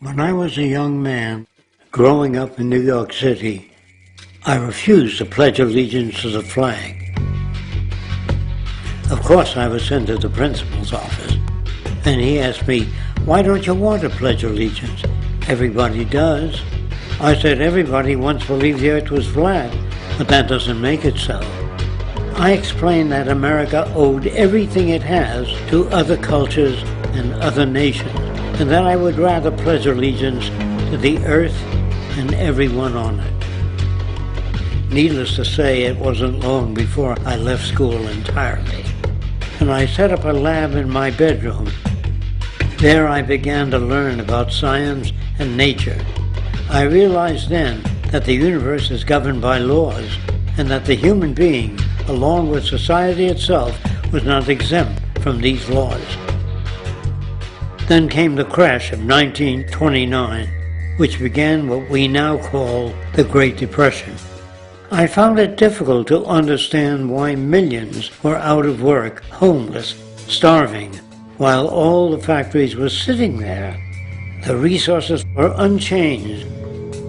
When I was a young man, growing up in New York City, I refused to pledge allegiance to the flag. Of course, I was sent to the principal's office, and he asked me, "Why don't you want to pledge allegiance? Everybody does." I said, "Everybody once believed the earth was flat, but that doesn't make it so." I explained that America owed everything it has to other cultures and other nations, and that I would rather pledge allegiance to the earth and everyone on it. Needless to say, it wasn't long before I left school entirely, and I set up a lab in my bedroom. There I began to learn about science and nature. I realized then that the universe is governed by laws, and that the human being, along with society itself, was not exempt from these laws. Then came the crash of 1929, which began what we now call the Great Depression. I found it difficult to understand why millions were out of work, homeless, starving, while all the factories were sitting there. The resources were unchanged.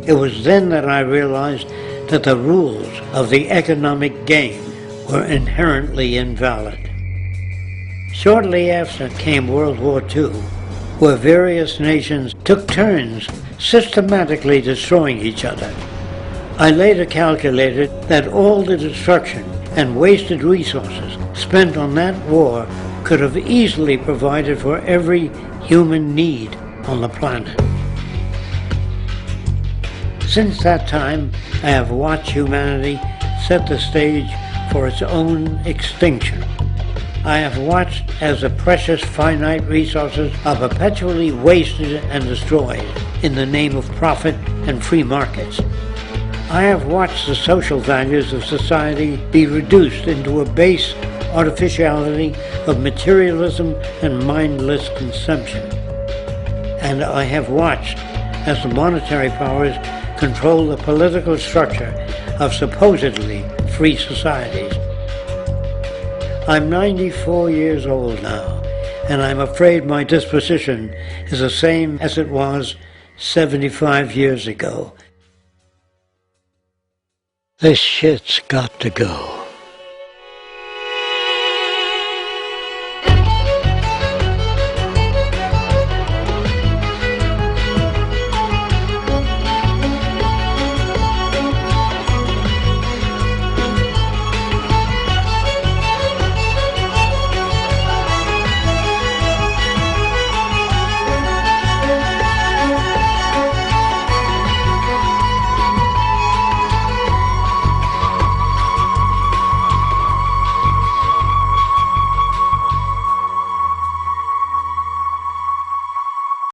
It was then that I realized that the rules of the economic game were inherently invalid. Shortly after came World War II, where various nations took turns systematically destroying each other. I later calculated that all the destruction and wasted resources spent on that war could have easily provided for every human need on the planet. Since that time, I have watched humanity set the stage for its own extinction. I have watched as the precious finite resources are perpetually wasted and destroyed in the name of profit and free markets. I have watched the social values of society be reduced into a base artificiality of materialism and mindless consumption. And I have watched as the monetary powers control the political structure of supposedly free societies. I'm 94 years old now, and I'm afraid my disposition is the same as it was 75 years ago. This shit's got to go.